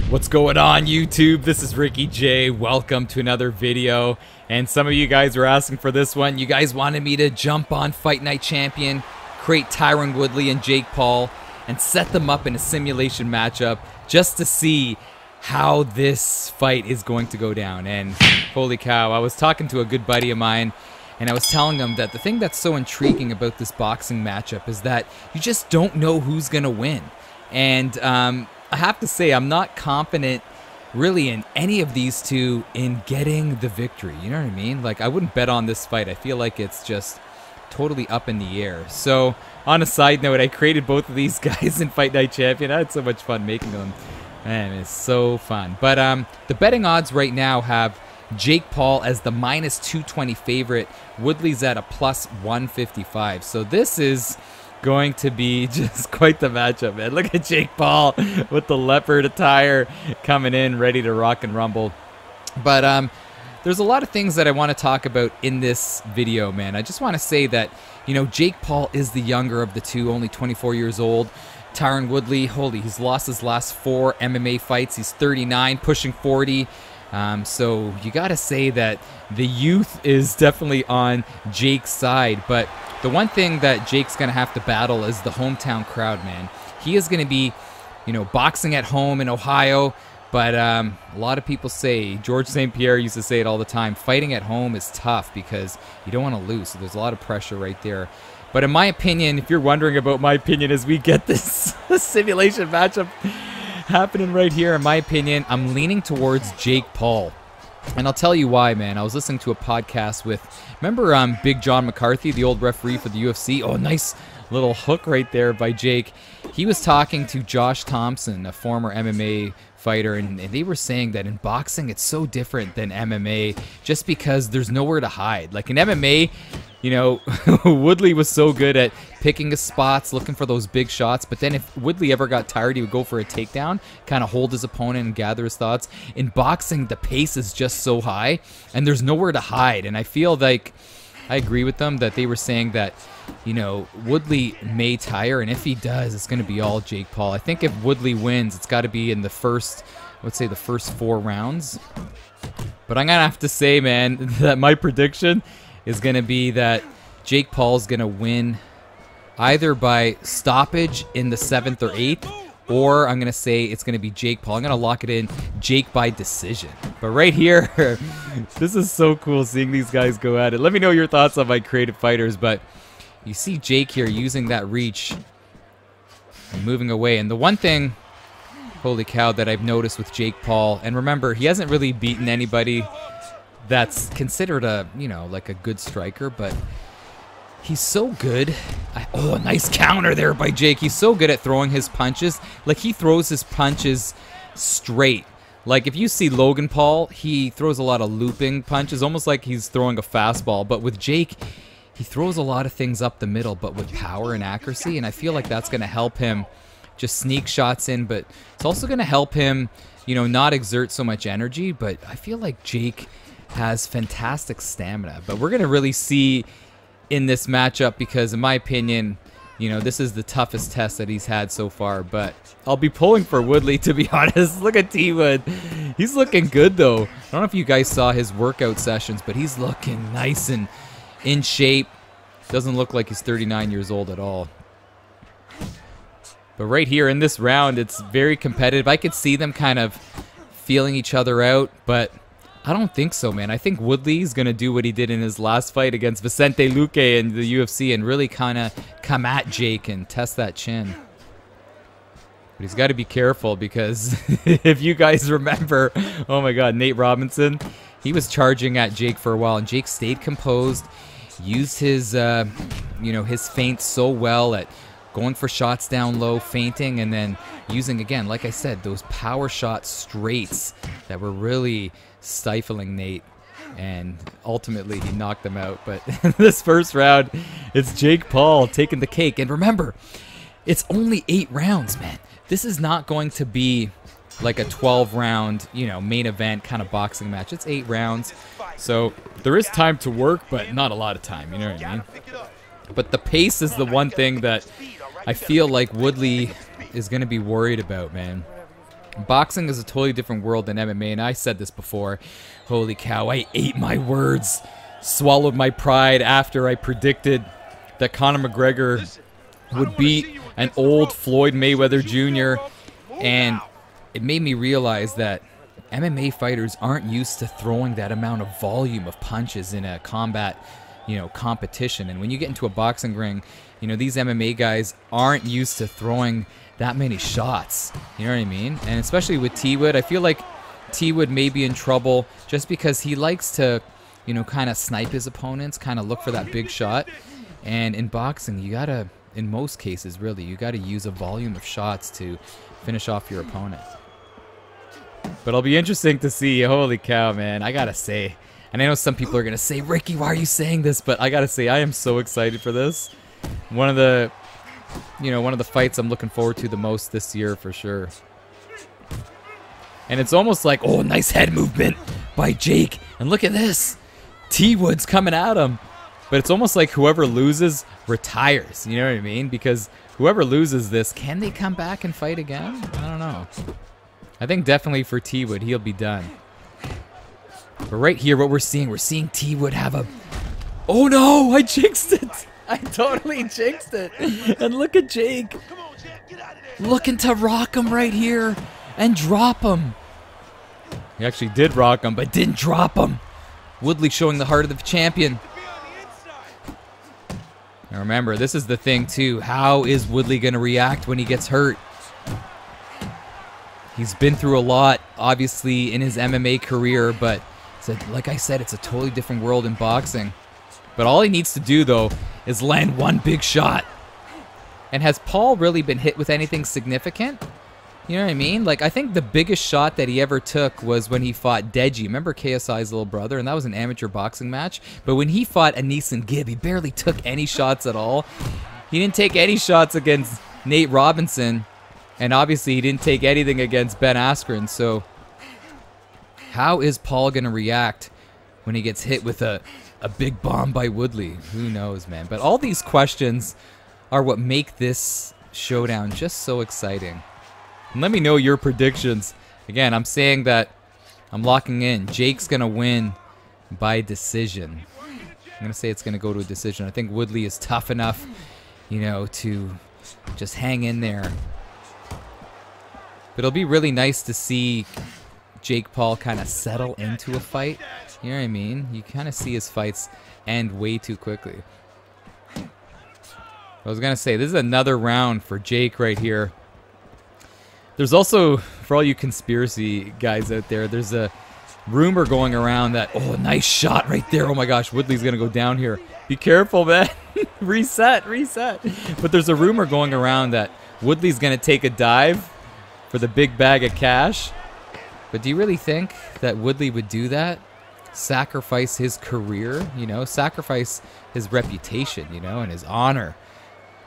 What's going on, YouTube? This is Ricky J. Welcome to another video. And some of you guys were asking for this one. You guys wanted me to jump on Fight Night Champion, create Tyron Woodley and Jake Paul, and set them up in a simulation matchup just to see how this fight is going to go down. And holy cow, I was talking to a good buddy of mine, and I was telling him that the thing that's so intriguing about this boxing matchup is that you just don't know who's going to win. And I have to say, I'm not confident really in any of these two in getting the victory. You know what I mean? Like, I wouldn't bet on this fight. I feel like it's just totally up in the air. So, on a side note, I created both of these guys in Fight Night Champion. I had so much fun making them. Man, it's so fun. But the betting odds right now have Jake Paul as the minus 220 favorite. Woodley's at a plus 155. So this is going to be just quite the matchup, man. Look at Jake Paul with the leopard attire coming in, ready to rock and rumble. But there's a lot of things that I want to talk about in this video, man. I just want to say that, you know, Jake Paul is the younger of the two, only 24 years old. Tyron Woodley, holy, he's lost his last 4 MMA fights. He's 39, pushing 40. So you got to say that the youth is definitely on Jake's side. But the one thing that Jake's going to have to battle is the hometown crowd, man. He is going to be, you know, boxing at home in Ohio. But a lot of people say, George St. Pierre used to say it all the time, fighting at home is tough because you don't want to lose. So there's a lot of pressure right there. But in my opinion, if you're wondering about my opinion as we get this simulation matchup happening right here, in my opinion, I'm leaning towards Jake Paul. And I'll tell you why, man. I was listening to a podcast with, remember Big John McCarthy, the old referee for the UFC? Oh, nice little hook right there by Jake. He was talking to Josh Thompson, a former MMA fighter, and they were saying that in boxing, it's so different than MMA just because there's nowhere to hide. Like in MMA, you know, Woodley was so good at picking his spots, looking for those big shots. But then if Woodley ever got tired, he would go for a takedown, kind of hold his opponent and gather his thoughts. In boxing, the pace is just so high, and there's nowhere to hide. And I feel like I agree with them that they were saying that, you know, Woodley may tire, and if he does, it's going to be all Jake Paul. I think if Woodley wins, it's got to be in the first, I would say the first 4 rounds. But I'm going to have to say, man, that my prediction is going to be that Jake Paul's going to win either by stoppage in the 7th or 8th, or I'm going to say it's going to be Jake Paul. I'm going to lock it in, Jake by decision. But right here, this is so cool seeing these guys go at it. Let me know your thoughts on my creative fighters, but you see Jake here using that reach and moving away. And the one thing, holy cow, that I've noticed with Jake Paul, and remember, he hasn't really beaten anybody that's considered a, you know, like a good striker, but he's so good. Oh, a nice counter there by Jake. He's so good at throwing his punches. Like, he throws his punches straight. Like, if you see Logan Paul, he throws a lot of looping punches, almost like he's throwing a fastball. But with Jake, he throws a lot of things up the middle, but with power and accuracy, and I feel like that's going to help him just sneak shots in, but it's also going to help him, you know, not exert so much energy. But I feel like Jake has fantastic stamina. But we're going to really see in this matchup because, in my opinion, you know, this is the toughest test that he's had so far. But I'll be pulling for Woodley, to be honest. Look at T-Wood. He's looking good, though. I don't know if you guys saw his workout sessions, but he's looking nice and in shape. Doesn't look like he's 39 years old at all. But right here in this round, it's very competitive. I could see them kind of feeling each other out, but I don't think so, man. I think Woodley's going to do what he did in his last fight against Vicente Luque in the UFC and really kind of come at Jake and test that chin. But he's got to be careful because if you guys remember, oh my God, Nate Robinson, he was charging at Jake for a while, and Jake stayed composed, used his, you know, his feint so well at going for shots down low, feinting, and then using, again, like I said, those power shot straights that were really stifling Nate, and ultimately he knocked them out. But this first round, it's Jake Paul taking the cake. And remember, it's only 8 rounds, man. This is not going to be like a 12-round, you know, main event kind of boxing match. It's 8 rounds, so there is time to work, but not a lot of time, you know what I mean? But the pace is the one thing that I feel like Woodley is going to be worried about, man. Boxing is a totally different world than MMA, and I said this before. Holy cow, I ate my words, swallowed my pride after I predicted that Conor McGregor would beat an old Floyd Mayweather Jr., and it made me realize that MMA fighters aren't used to throwing that amount of volume of punches in a combat, competition. And when you get into a boxing ring, these MMA guys aren't used to throwing that many shots. You know what I mean? And especially with T Wood, I feel like T Wood may be in trouble just because he likes to, kind of snipe his opponents, kind of look for that big shot. And in boxing, you gotta, in most cases, really, you gotta use a volume of shots to finish off your opponent. But it'll be interesting to see. Holy cow, man. I gotta say, and I know some people are gonna say, Ricky, why are you saying this? But I gotta say, I am so excited for this. One of the fights I'm looking forward to the most this year for sure. And it's almost like, oh, nice head movement by Jake. And look at this. T Wood's coming at him. But it's almost like whoever loses retires. You know what I mean? Because whoever loses this, can they come back and fight again? I don't know. I think definitely for T Wood, he'll be done. But right here, what we're seeing T Wood have a... Oh no, I jinxed it. I totally jinxed it. And look at Jake. Looking to rock him right here and drop him. He actually did rock him, but didn't drop him. Woodley showing the heart of the champion. Now remember, this is the thing too. How is Woodley going to react when he gets hurt? He's been through a lot, obviously, in his MMA career, but like I said, it's a totally different world in boxing. But all he needs to do, though, is land one big shot. And has Paul really been hit with anything significant? You know what I mean? Like, I think the biggest shot that he ever took was when he fought Deji. Remember KSI's little brother? And that was an amateur boxing match. But when he fought Aneeson Gibb, he barely took any shots at all. He didn't take any shots against Nate Robinson. And obviously, he didn't take anything against Ben Askren. So, how is Paul going to react when he gets hit with a big bomb by Woodley? Who knows, man? But all these questions are what make this showdown just so exciting. And let me know your predictions. Again, I'm saying that I'm locking in. Jake's going to win by decision. I'm going to say it's going to go to a decision. I think Woodley is tough enough, to just hang in there. But it'll be really nice to see Jake Paul kind of settle into a fight. You know what I mean? You kind of see his fights end way too quickly. I was going to say, this is another round for Jake right here. There's also, for all you conspiracy guys out there, there's a rumor going around that, oh, nice shot right there. Oh my gosh, Woodley's going to go down here. Be careful, man. Reset. But there's a rumor going around that Woodley's going to take a dive for the big bag of cash. But do you really think that Woodley would do that? Sacrifice his career, sacrifice his reputation, and his honor?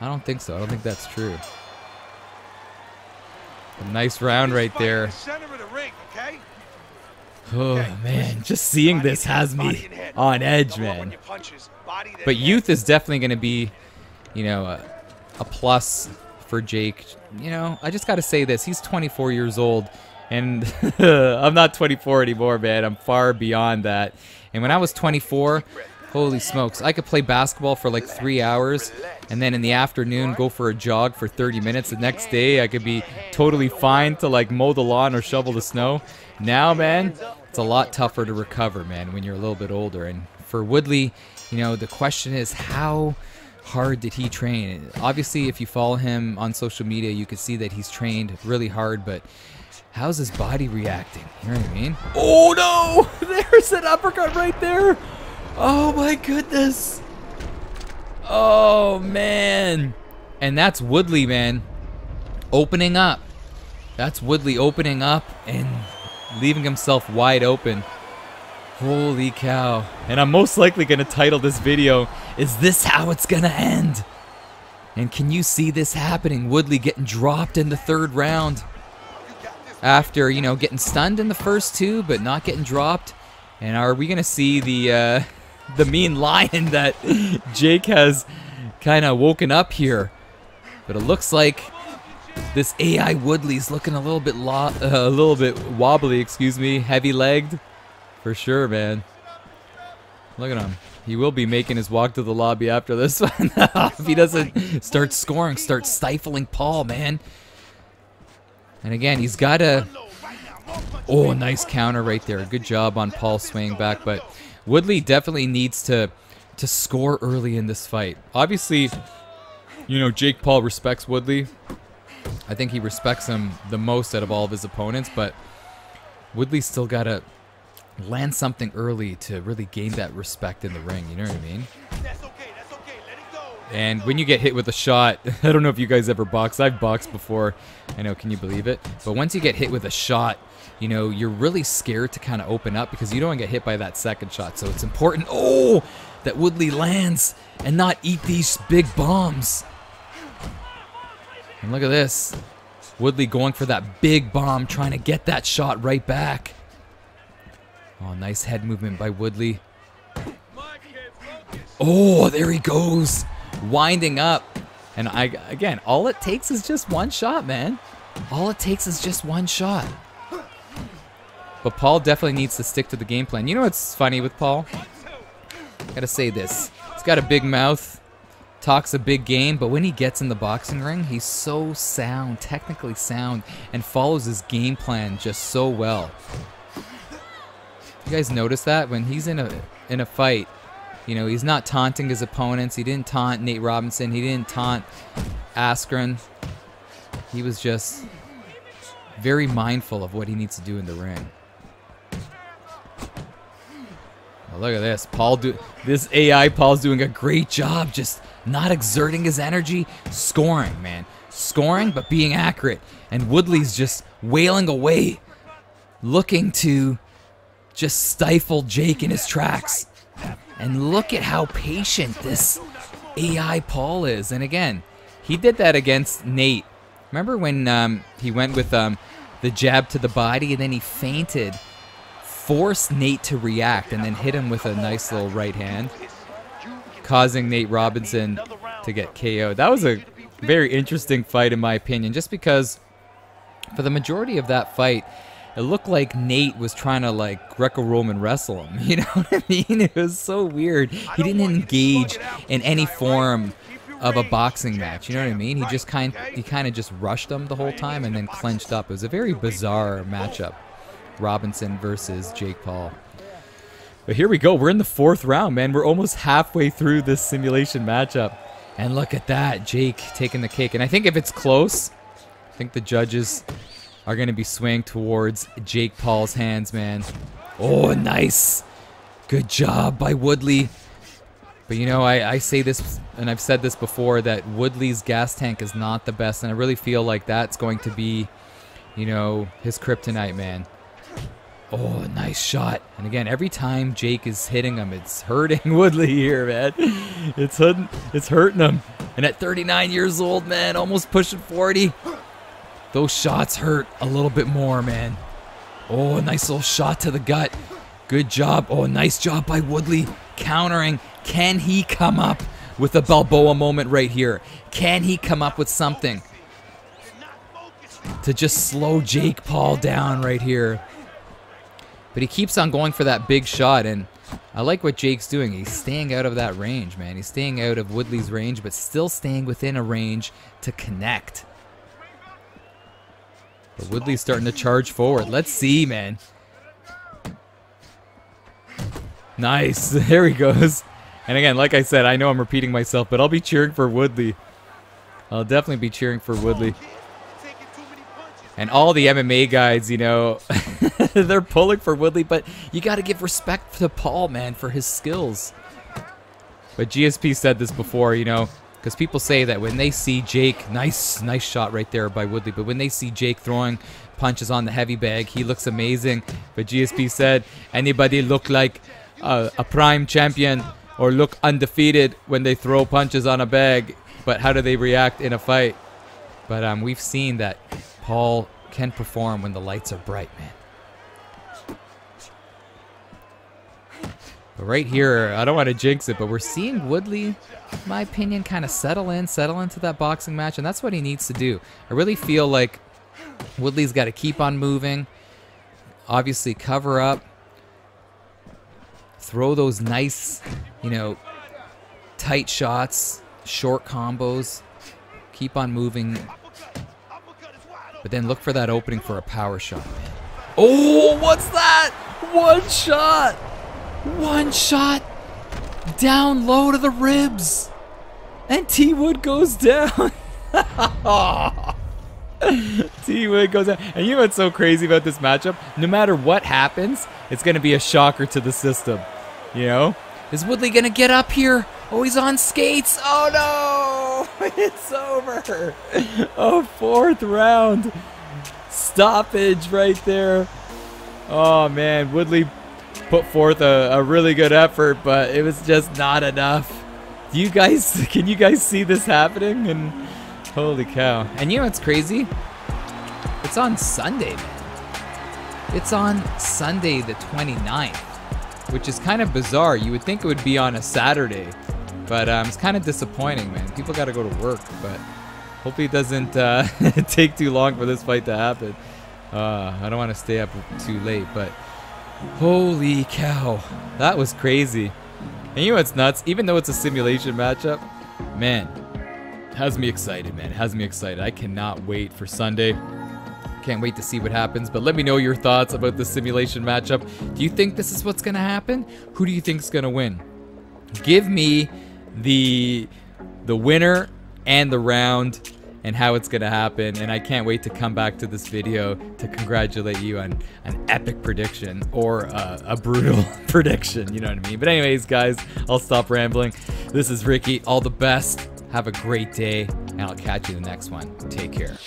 I don't think so. I don't think that's true. A nice round right there. Oh, man. Just seeing this has me on edge, man. But youth is definitely going to be, a plus for Jake. I just got to say this. He's 24 years old. And I'm not 24 anymore, man. I'm far beyond that. And when I was 24, holy smokes, I could play basketball for like 3 hours and then in the afternoon go for a jog for 30 minutes. The next day, I could be totally fine to like mow the lawn or shovel the snow. Now, man, it's a lot tougher to recover, man, when you're a little bit older. And for Woodley, the question is, how hard did he train? Obviously, if you follow him on social media, you can see that he's trained really hard, but how's his body reacting? You know what I mean? Oh, no! There's an uppercut right there! Oh, my goodness! Oh, man! And that's Woodley, man, opening up. That's Woodley opening up and leaving himself wide open. Holy cow. And I'm most likely going to title this video, "Is This How It's Gonna End?" And can you see this happening? Woodley getting dropped in the third round. After, getting stunned in the first two, but not getting dropped. And are we going to see the mean lion that Jake has kind of woken up here? But it looks like This AI Woodley's looking a little bit wobbly, excuse me, heavy-legged, for sure, man. Look at him. He will be making his walk to the lobby after this one. If he doesn't start scoring, start stifling Paul, man. And again, he's got to... Oh, nice counter right there. Good job on Paul swaying back, but Woodley definitely needs to score early in this fight. Obviously, you know, Jake Paul respects Woodley. I think he respects him the most out of all of his opponents, but Woodley's still got to land something early to really gain that respect in the ring, you know what I mean? And when you get hit with a shot, I don't know if you guys ever box. I've boxed before. I know, can you believe it? But once you get hit with a shot, you know, you're really scared to kind of open up because you don't want to get hit by that second shot. So it's important, that Woodley lands and not eat these big bombs. And look at this. Woodley going for that big bomb, trying to get that shot right back. Oh, nice head movement by Woodley. Oh, there he goes. Winding up. And again, all it takes is just one shot, man. All it takes is just one shot. But Paul definitely needs to stick to the game plan. You know what's funny with Paul? Gotta say this. He's got a big mouth, talks a big game, but when he gets in the boxing ring, he's so sound, technically sound, and follows his game plan just so well. You guys notice that? When he's in a fight, you know, he's not taunting his opponents. He didn't taunt Nate Robinson. He didn't taunt Askren. He was just very mindful of what he needs to do in the ring. Oh, look at this. This AI Paul's doing a great job just not exerting his energy. Scoring, man. Scoring, but being accurate. And Woodley's just wailing away, looking to just stifle Jake in his tracks. And look at how patient this AI Paul is. And again, he did that against Nate. Remember when he went with the jab to the body and then he feinted, forced Nate to react, and then hit him with a nice little right hand, causing Nate Robinson to get KO'd. That was a very interesting fight in my opinion, just because for the majority of that fight, it looked like Nate was trying to like Greco-Roman wrestle him. You know what I mean? It was so weird. He didn't engage in any form of a boxing match. You know what I mean? He just kind of just rushed him the whole time and then clenched up. It was a very bizarre matchup. Robinson versus Jake Paul. But here we go. We're in the 4th round, man. We're almost halfway through this simulation matchup. And look at that. Jake taking the cake. And I think if it's close, I think the judges are going to be swaying towards Jake Paul's hands, man. Oh, nice. Good job by Woodley. But, you know, I say this, and I've said this before, that Woodley's gas tank is not the best. And I really feel like that's going to be, you know, his kryptonite, man. Oh, nice shot. And again, every time Jake is hitting him, it's hurting Woodley here, man. It's hurting him. And at 39 years old, man, almost pushing 40, those shots hurt a little bit more, man. Oh, a nice little shot to the gut. Good job. Oh, nice job by Woodley countering. Can he come up with a Balboa moment right here? Can he come up with something to just slow Jake Paul down right here? But he keeps on going for that big shot, and I like what Jake's doing. He's staying out of that range, man. He's staying out of Woodley's range, but still staying within a range to connect. But Woodley's starting to charge forward. Let's see, man. Nice. There he goes. And again, like I said, I know I'm repeating myself, but I'll be cheering for Woodley. I'll definitely be cheering for Woodley. And all the MMA guys, you know, they're pulling for Woodley, but you got to give respect to Paul, man, for his skills. But GSP said this before, you know, because people say that when they see Jake, nice shot right there by Woodley, but when they see Jake throwing punches on the heavy bag, he looks amazing. But GSP said, anybody look like a prime champion or look undefeated when they throw punches on a bag, but how do they react in a fight? But we've seen that Paul can perform when the lights are bright, man. But right here, I don't want to jinx it, but we're seeing Woodley, in my opinion, kind of settle into that boxing match, and that's what he needs to do. I really feel like Woodley's got to keep on moving, obviously cover up, throw those nice, you know, tight shots, short combos, keep on moving, but then look for that opening for a power shot, man. Oh, what's that? One shot! One shot down low to the ribs, and T-Wood goes down. T-Wood goes down. And you know what's so crazy about this matchup? No matter what happens, it's going to be a shocker to the system. You know? Is Woodley going to get up here? Oh, he's on skates. Oh, no. It's over. Oh, fourth round. Stoppage right there. Oh, man. Woodley put forth a really good effort, but it was just not enough. Can you guys see this happening? And holy cow. And you know what's crazy? It's on Sunday, man. It's on Sunday the 29th, which is kind of bizarre. You would think it would be on a Saturday, but it's kind of disappointing, man. People got to go to work, but hopefully it doesn't take too long for this fight to happen. I don't want to stay up too late, but holy cow, that was crazy. And you know what's nuts? Even though it's a simulation matchup, man, has me excited, man. Has me excited. I cannot wait for Sunday. Can't wait to see what happens. But let me know your thoughts about the simulation matchup. Do you think this is what's going to happen? Who do you think is going to win? Give me the winner and the round and how it's going to happen. And I can't wait to come back to this video to congratulate you on an epic prediction or a brutal prediction. You know what I mean? But anyways, guys, I'll stop rambling. This is Ricky. All the best. Have a great day, and I'll catch you in the next one. Take care.